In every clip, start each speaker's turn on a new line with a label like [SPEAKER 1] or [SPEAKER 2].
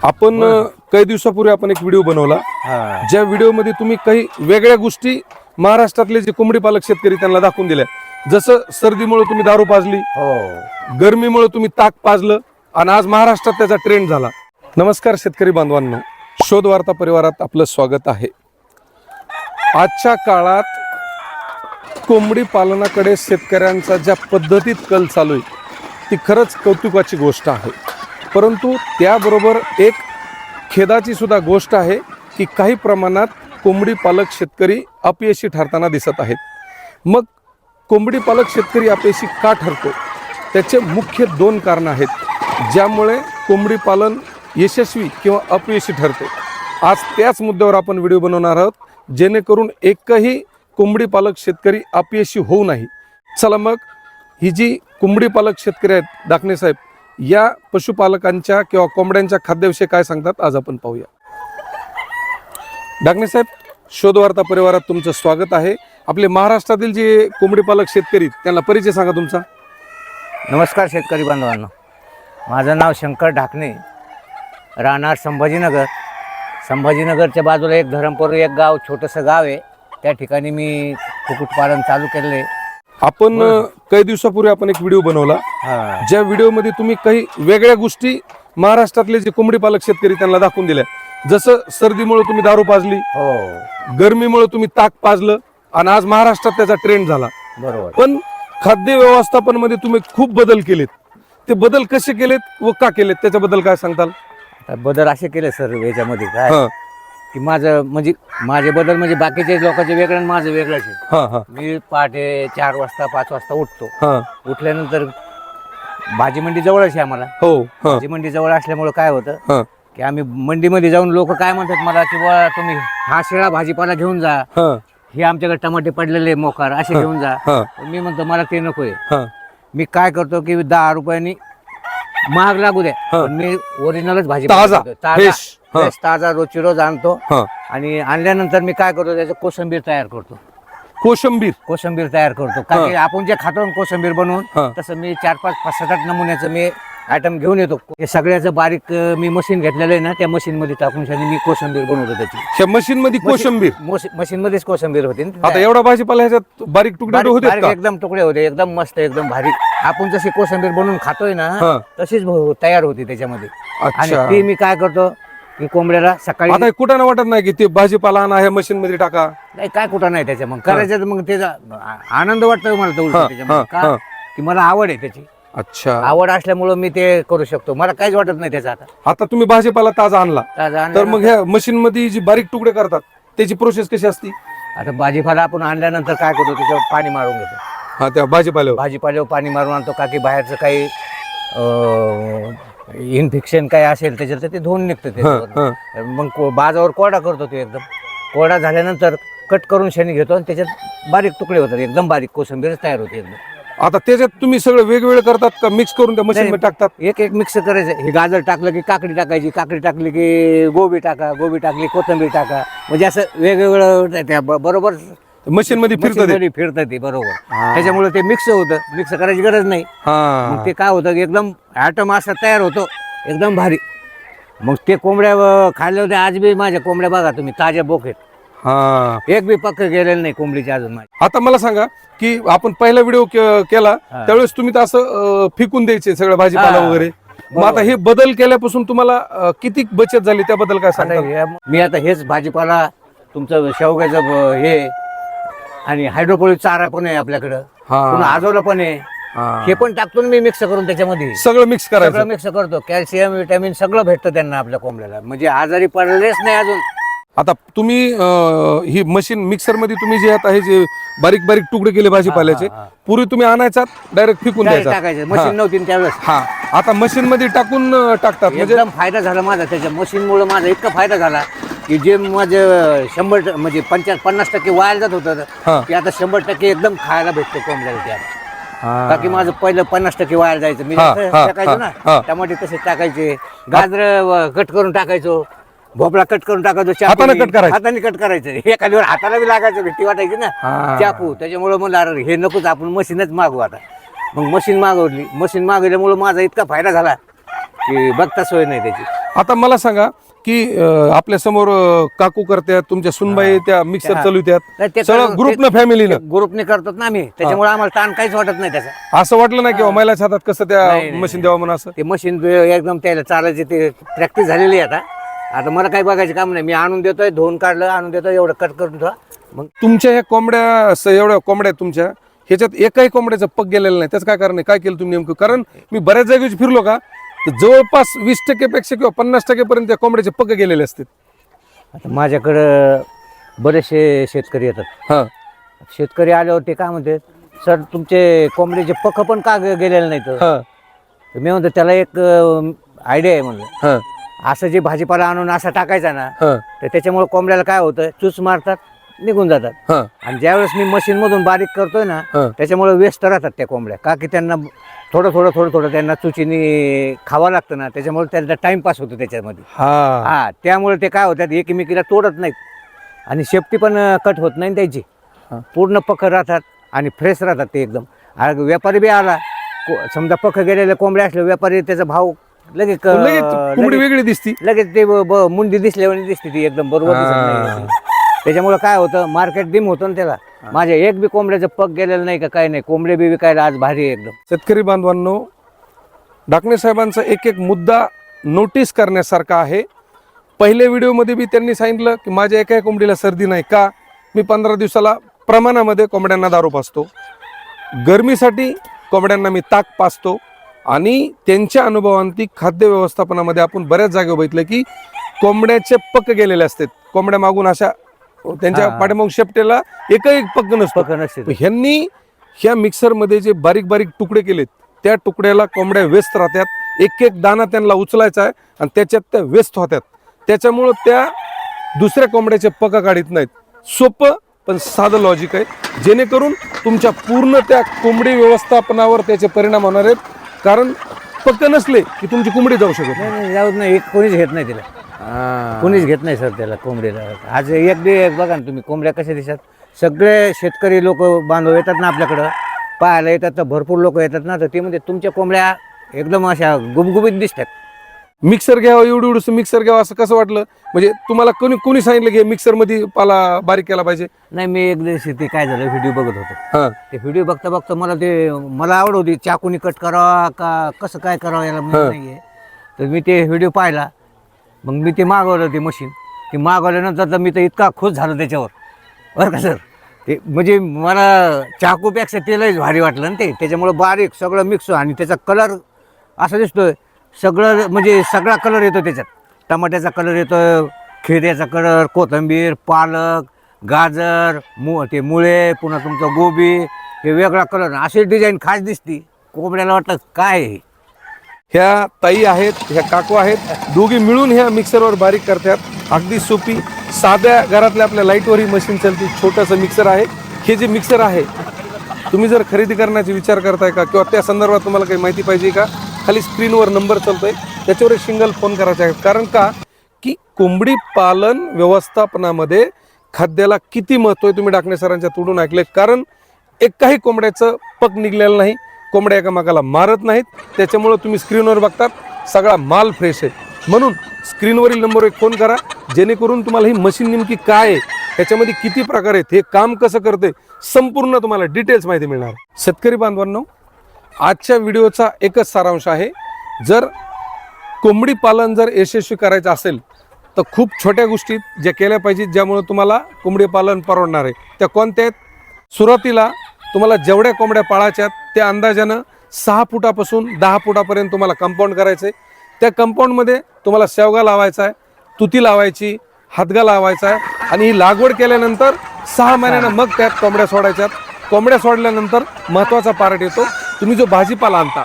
[SPEAKER 1] आपण काही दिवसापूर्वी आपण एक व्हिडिओ बनवला ज्या व्हिडिओमध्ये तुम्ही काही वेगळ्या गोष्टी महाराष्ट्रातले जे कोंबडी पालक शेतकरी त्यांना दाखवून दिल्या. जसं सर्दीमुळे तुम्ही दारू पाजली, गरमीमुळे तुम्ही ताक पाजलं आणि आज महाराष्ट्रात त्याचा ट्रेंड झाला. नमस्कार शेतकरी बांधवांनो, शोध वार्ता परिवारात आपलं स्वागत आहे. आजच्या काळात कोंबडी पालनाकडे शेतकऱ्यांचा ज्या पद्धतीत कल चालू आहे ती खरंच कौतुकाची गोष्ट आहे. परंतु त्याबरोबर एक खेदाची सुद्धा गोष्ट आहे की काही प्रमाणात कोंबडी पालक शेतकरी अपयशी ठरताना दिसत आहेत. मग कोंबडी पालक शेतकरी अपयशी का ठरतो त्याचे मुख्य दोन कारणं आहेत ज्यामुळे कोंबडी पालन यशस्वी किंवा अपयशी ठरते. आज त्याच मुद्द्यावर आपण व्हिडिओ बनवणार आहोत जेणेकरून एकही कोंबडी पालक शेतकरी अपयशी होऊ नाही. चला मग ही जी कोंबडी पालक शेतकरी आहेत दाखणे साहेब, या पशुपालकांच्या किंवा कोंबड्यांच्या खाद्याविषयी काय सांगतात आज आपण पाहूया. दाखणे साहेब, शोध वार्ता परिवारात तुमचं स्वागत आहे. आपले महाराष्ट्रातील जे कोंबडी पालक शेतकरी त्यांना परिचय सांगा तुमचा.
[SPEAKER 2] नमस्कार शेतकरी बांधवांनो, माझं नाव शंकर ढाकणे, राहणार संभाजीनगर. संभाजीनगरच्या बाजूला एक धरमपूर एक गाव, छोटंसं गाव आहे. त्या ठिकाणी मी कुक्कुटपालन चालू केले.
[SPEAKER 1] आपण काही दिवसापूर्वी आपण एक व्हिडिओ बनवला ज्या व्हिडिओमध्ये तुम्ही काही वेगळ्या गोष्टी महाराष्ट्रातले जे कोंबडी पालक शेतकरी त्यांना दाखवून दिल्या. जसं सर्दीमुळे तुम्ही दारू पाजली, गरमीमुळे तुम्ही ताक पाजलं आणि आज महाराष्ट्रात त्याचा ट्रेंड झाला.
[SPEAKER 2] बरोबर.
[SPEAKER 1] पण खाद्य व्यवस्थापन मध्ये तुम्ही खूप बदल केलेत. ते बदल कसे केलेत व का केलेत त्याच्याबद्दल काय सांगताल?
[SPEAKER 2] आता बदल असे केले सर याच्यामध्ये काय की माझे बदल म्हणजे बाकीचे लोकांचे वेगळं आणि माझं वेगळंच आहे. मी पहाटे 4 वाजता 5 वाजता उठतो. उठल्यानंतर भाजी मंडी जवळच आहे आम्हाला. भाजी मंडी जवळ असल्यामुळे काय होतं की आम्ही मंडीमध्ये जाऊन लोक काय म्हणतात मला की बुवा तुम्ही हा शिळा भाजीपाला घेऊन जा, हे आमच्याकडे टमाटे पडलेले मोकार असे घेऊन जा. मी म्हणतो मला ते नकोय. मी काय करतो की 10 रुपयांनी महाग लागू द्या, पण मी ओरिजिनलच भाजी ताजा रोजची रोज आणतो. आणि आणल्यानंतर मी काय करतो त्याचं कोशिंबीर तयार करतो. कोशिंबीर तयार करतो कारण की आपण जे खातो कोशिंबीर बनवून तसं मी 4-5 7-8 नमुन्याचं मी आयटम घेऊन येतो. हे सगळ्याचं बारीक मी मशीन घेतलेलं आहे ना, त्या मशीन मध्ये टाकून मी कोशिंबीर बनवतो. त्याची
[SPEAKER 1] मशीन मध्ये कोशिंबीर
[SPEAKER 2] मशीन मध्येच कोशिंबीर होते.
[SPEAKER 1] आता एवढा भाजीपाला ह्याच्यात बारीक तुकडे होते का?
[SPEAKER 2] एकदम तुकडे होते, एकदम मस्त, एकदम भारी. आपण जशी कोशिंबीर बनवून खातोय ना तशीच तयार होती त्याच्यामध्ये. आणि ती मी काय करतो की कोंबड्याला सकाळी
[SPEAKER 1] आता कुठं ना वाटत नाही की ते भाजीपाला आणा ह्या मशीन मध्ये टाका,
[SPEAKER 2] नाही काय कुठं नाही त्याच्या मग करायचं. मग त्याचा आनंद वाटतो मला त्याच्यामध्ये का की मला आवड आहे त्याची.
[SPEAKER 1] अच्छा,
[SPEAKER 2] आवड असल्यामुळं मी ते करू शकतो. मला काहीच वाटत नाही त्याचा.
[SPEAKER 1] आता तुम्ही भाजीपाला ताजा आणला तर मग ह्या मशीन मध्ये जी बारीक तुकडे करतात त्याची प्रोसेस कशी असती?
[SPEAKER 2] आता भाजीपाला आपण आणल्यानंतर काय करतो त्याच्यावर पाणी मारून घेतो.
[SPEAKER 1] त्या भाजीपाल्यावर
[SPEAKER 2] पाणी मारून आणतो का की बाहेरचं काही इन्फेक्शन काय असेल त्याच्यात ते धुवून निघतं त्याच्यावर. मग बाजावर कोरडा करतो. ते एकदम कोरडा झाल्यानंतर कट करून शेणी घेतो आणि त्याच्यात बारीक तुकडे होतात, एकदम बारीक कोशिंबीर तयार होते एकदम.
[SPEAKER 1] आता त्याच्यात तुम्ही सगळं वेगवेगळे करतात का मिक्स करून त्या मशीन मध्ये टाकतात?
[SPEAKER 2] एक मिक्स करायचं. हे गाजर टाकलं की काकडी टाकायची, काकडी टाकली की गोबी टाका, गोबी टाकली कोथिंबीर टाका. म्हणजे असं वेगवेगळं बरोबर
[SPEAKER 1] मशीन मध्ये
[SPEAKER 2] फिरतं ते बरोबर. त्याच्यामुळे ते मिक्स होतं. मिक्स करायची गरज नाही. मग ते काय होतं एकदम आयटम असा तयार होतो एकदम भारी. मग ते कोंबड्या खाल्ल्या होत्या. आज बी माझ्या कोंबड्या बघा तुम्ही ताज्या बोकेत, एक बी पक्क गेलेलं नाही कोंबडीचे अजून.
[SPEAKER 1] आता मला सांगा की आपण पहिला व्हिडिओ केला त्यावेळेस तुम्ही तर असं फेकून द्यायचे सगळं भाजीपाला वगैरे. मग आता हे बदल केल्यापासून तुम्हाला किती बचत झाली त्याबद्दल काय सांगता?
[SPEAKER 2] मी आता हेच भाजीपाला तुमचं शेवग्याचं हे आणि हायड्रोपोनिक चारा पण आहे आपल्याकडं, पुन्हा आजोला पण आहे. हे पण टाकतो मी मिक्स करून त्याच्यामध्ये.
[SPEAKER 1] सगळं मिक्स
[SPEAKER 2] करतो. कॅल्शियम विटॅमिन सगळं भेटतं त्यांना आपल्या कोंबड्याला. म्हणजे आजारी पडलेच नाही अजून.
[SPEAKER 1] आता तुम्ही ही मशीन मिक्सर मध्ये तुम्ही जे आता हे जे बारीक बारीक तुकडे केले भाजीपाल्याचे, पूर्वी तुम्ही आणायचा डायरेक्ट फेकून
[SPEAKER 2] टाकायचं. मशीन नव्हती त्यावेळेस.
[SPEAKER 1] आता मशीन मध्ये टाकून टाकतात.
[SPEAKER 2] एकदम फायदा झाला माझा त्याच्या मशीनमुळे. माझा इतका फायदा झाला की जे माझे 100 म्हणजे 50% वाया जात होतं की आता 100% एकदम खायला भेटतो कोंबड्याला. त्या का की माझं पहिलं 50% वाया जायचं. मी टाकायचो ना टमाटे तसे टाकायचे, गाजर कट करून टाकायचो, भोपळा कट करून टाकायचो, हाताने कट करायचं. एखाद्यावर हाताला बी लागायचं, भीती वाटायची ना चाकू. त्याच्यामुळे म्हणलं हे नकोच, आपण मशीनच मागू आता. मग मशीन मागवली. मशीन मागवल्यामुळे माझा इतका फायदा झाला की बघता सोय नाही त्याची.
[SPEAKER 1] आता मला सांगा की आपल्या समोर काकू करतात, तुमच्या सुनबाई त्या मिक्सर चालवतात, सगळं ग्रुपनं फॅमिलीनं
[SPEAKER 2] ग्रुपने करतात ना आम्ही, त्याच्यामुळे आम्हाला ताण काहीच वाटत नाही त्याचा.
[SPEAKER 1] असं वाटलं नाही किंवा महिलाच्या हातात कसं त्या मशीन द्यावं म्हणून असं?
[SPEAKER 2] ते मशीन एकदम त्याला चालायची ते प्रॅक्टिस झालेली आहे आता मला काही बघायचं काम नाही. मी आणून देतोय, धुवून काढलं, आणून देतोय, एवढं कट करून ठेवा. मग
[SPEAKER 1] तुमच्या ह्या कोंबड्या एवढ्या कोंबड्या तुमच्या ह्याच्यात एकाही कोंबड्याचं पग गेलेलं नाही, त्याचं काय कारण आहे? काय केलं तुम्ही नेमकं? कारण मी बऱ्याच जागेवर फिरलो का, तर जवळपास 20% पेक्षा किंवा 50% पर्यंत त्या कोंबड्याचे पग गेलेले असतात.
[SPEAKER 2] आता माझ्याकडं बरेचसे शेतकरी येतात.
[SPEAKER 1] हा,
[SPEAKER 2] शेतकरी आल्यावर ते काय म्हणते, सर तुमचे कोंबड्याचे पख पण का गेलेले नाहीत?
[SPEAKER 1] हा,
[SPEAKER 2] तर मी म्हणतो त्याला एक आयडिया आहे म्हणलं.
[SPEAKER 1] हा,
[SPEAKER 2] असं जे भाजीपाला आणून असा टाकायचा ना,
[SPEAKER 1] हा,
[SPEAKER 2] तर त्याच्यामुळे कोंबड्याला काय होतं, चूस मारतात, निघून जातात.
[SPEAKER 1] हा,
[SPEAKER 2] आणि ज्यावेळेस मी मशीन मधून बारीक करतोय ना,
[SPEAKER 1] हा.
[SPEAKER 2] त्याच्यामुळे व्यस्त राहतात त्या कोंबड्या, का की त्यांना थोडं त्यांना चुचीनी खावं लागतं ना, त्याच्यामुळे त्यांचा टाइमपास होतो त्याच्यामध्ये.
[SPEAKER 1] हा,
[SPEAKER 2] त्यामुळे ते काय होतात, एकमेकीला तोडत नाहीत आणि शेपटी पण कट होत नाही त्याची. पूर्ण पख राहतात आणि फ्रेश राहतात ते एकदम. व्यापारी बी आला, समजा पख गेलेले कोंबड्या असले, व्यापारी त्याचा भाव लगेच
[SPEAKER 1] कोंबडी वेगळी दिसती,
[SPEAKER 2] लगेच ते मुंडी दिसल्यावर दिसते ती एकदम बरोबर दिसत नाही. त्याच्यामुळे काय होतं, मार्केट डिम होतं ना त्याला. माझ्या एक बी कोंबड्याचं पग गेलेलं नाही का काही नाही, कोंबडे बी विकायला आज भारी आहे एकदम.
[SPEAKER 1] शेतकरी बांधवांनो, डाकणे साहेबांचा एक एक मुद्दा नोटीस करण्यासारखा आहे. पहिल्या व्हिडिओमध्ये बी त्यांनी सांगितलं की माझ्या एकाही कोंबडीला सर्दी नाही, का मी 15 दिवसाला प्रमाणामध्ये कोंबड्यांना दारू पाजतो, गरमीसाठी कोंबड्यांना मी ताक पाजतो. आणि त्यांच्या अनुभवांती खाद्य व्यवस्थापनामध्ये आपण बऱ्याच जागेवर बघितलं की कोंबड्याचे पक्क गेलेले असतात, कोंबड्या मागून अशा त्यांच्या पाठीमागून शेपटेला एकही पक्क नसतं. ह्यांनी ह्या मिक्सरमध्ये जे बारीक बारीक तुकडे केलेत, त्या तुकड्याला कोंबड्या व्यस्त राहतात, एक एक दाना त्यांना उचलायचा आहे आणि त्याच्यात त्या व्यस्त होतात. त्याच्यामुळं त्या दुसऱ्या कोंबड्याचे पक्क काढत नाहीत. सोपं पण साधं लॉजिक आहे, जेणेकरून तुमच्या पूर्ण त्या कोंबडी व्यवस्थापनावर त्याचे परिणाम होणार आहेत. कारण पक्क नसले की तुमची कोंबडी जाऊ शकत
[SPEAKER 2] नाही, जाऊ नाही, कोणीच घेत नाही तिला, कोणीच घेत नाही सर त्याला कोंबडीला. आज एक बी बघा ना तुम्ही, कोंबड्या कशा दिसतात. सगळे शेतकरी लोक बांधव येतात ना आपल्याकडं पाहायला येतात, तर भरपूर लोक येतात ना, तर ते म्हणजे तुमच्या कोंबड्या एकदम अशा गुबगुबीत दिसतात.
[SPEAKER 1] मिक्सर घ्यावं, एवढं मिक्सर घ्यावं असं कसं वाटलं? म्हणजे तुम्हाला कोणी सांगितलं की मिक्सर मध्ये पाला बारीक केला पाहिजे?
[SPEAKER 2] नाही, मी एक दिवशी ते काय झालं, व्हिडिओ बघत होतो.
[SPEAKER 1] हा,
[SPEAKER 2] ते व्हिडिओ बघता बघता मला आवड होती, चाकूनी कट करावा का कसं काय करावं याला माहित नाहीये. तर मी ते व्हिडिओ पाहिला, मग मी ते मागवलं ते मशीन. ते मागवल्यानंतर तर मी तर इतका खुश झालो त्याच्यावर, बरं का सर. ते म्हणजे मला चाकूपेक्षा तेलच भारी वाटलं ना ते. त्याच्यामुळं बारीक सगळं मिक्स आणि त्याचा कलर असा दिसतोय, सगळं म्हणजे सगळा कलर येतो त्याच्यात. टमाट्याचा कलर येतो, खिऱ्याचा कलर, कोथिंबीर, पालक, गाजर, ते मुळे, पुन्हा तुमचं गोबी, हे वेगळा कलर, अशी डिझाईन खास दिसती. कोंबड्याला वाटतं काय हे.
[SPEAKER 1] ह्या ताई आहेत, ह्या काकू आहेत, दोघी मिळून ह्या मिक्सरवर बारीक करतात. अगदी सोपी साध्या घरातल्या आपल्या लाईटवर ही मशीन चालते. छोटंसं मिक्सर आहे. हे जे मिक्सर आहे, तुम्ही जर खरेदी करण्याचा विचार करताय का किंवा त्या संदर्भात तुम्हाला काही माहिती पाहिजे का, खाली स्क्रीनवर नंबर चालतोय, त्याच्यावर एक सिंगल फोन करायचा आहे. कारण का की कोंबडी पालन व्यवस्थापनामध्ये खाद्याला किती महत्त्व आहे तुम्ही डाकणे सरांच्या तोडून ऐकले. कारण एकाही कोंबड्याचं पग निघलेलं नाही, कोंबड्या एकामेकाला मारत नाहीत. त्याच्यामुळं तुम्ही स्क्रीनवर बघतात सगळा माल फ्रेश आहे. म्हणून स्क्रीनवरील नंबरवर एक फोन करा, जेणेकरून तुम्हाला ही मशीन नेमकी काय आहे, ह्याच्यामध्ये किती प्रकार आहेत, हे काम कसं करते, संपूर्ण तुम्हाला डिटेल्स माहिती मिळणार. शेतकरी बांधवांनो, आजच्या व्हिडिओचा एकच सारांश आहे, जर कोंबडी पालन जर यशस्वी करायचं असेल तर खूप छोट्या गोष्टी ज्या केल्या पाहिजेत, ज्यामुळे तुम्हाला कोंबडी पालन परवडणार आहे. त्या कोणत्या आहेत? सुरुवातीला तुम्हाला जेवढ्या कोंबड्या पाळायच्या त्या अंदाजानं 6 फुटापासून 10 फुटापर्यंत तुम्हाला कंपाऊंड करायचं आहे. त्या कंपाऊंडमध्ये तुम्हाला शेवगा लावायचा आहे, तुती लावायची, हातगा लावायचा आहे. आणि ही लागवड केल्यानंतर 6 महिन्यानं मग त्यात कोंबड्या सोडायच्यात. कोंबड्या सोडल्यानंतर महत्त्वाचा पार्ट येतो, तुम्ही जो भाजीपाला आणता,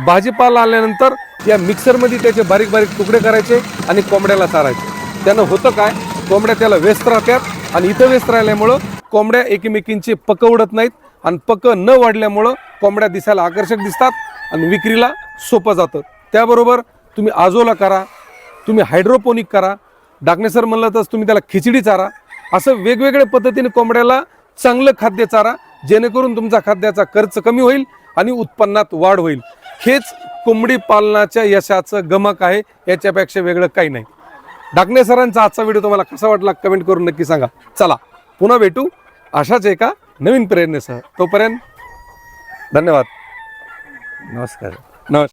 [SPEAKER 1] भाजीपाला आल्यानंतर या मिक्सरमध्ये त्याचे बारीक बारीक तुकडे करायचे आणि कोंबड्याला चारायचे. त्यानं होतं काय, कोंबड्या त्याला व्यस्त राहतात आणि इथं व्यस्त राहिल्यामुळं कोंबड्या एकमेकींची पकं उडत नाहीत आणि पकं न वाढल्यामुळं कोंबड्या दिसायला आकर्षक दिसतात आणि विक्रीला सोपं जातं. त्याबरोबर तुम्ही आजोला करा, तुम्ही हायड्रोपोनिक करा, डाकणे सर म्हणलं तर तुम्ही त्याला खिचडी चारा, असं वेगवेगळ्या पद्धतीने कोंबड्याला चांगलं खाद्य चारा, जेणेकरून तुमचा खाद्याचा खर्च कमी होईल आणि उत्पन्नात वाढ होईल. हेच कोंबडी पालनाच्या यशाचं गमक आहे, याच्यापेक्षा वेगळं काही नाही. डाकणे सरांचा आजचा व्हिडिओ तुम्हाला कसा वाटला कमेंट करून नक्की सांगा. चला पुन्हा भेटू अशाच एका नवीन प्रेरणेसह. तोपर्यंत धन्यवाद.
[SPEAKER 2] नमस्कार.
[SPEAKER 1] नमस्कार.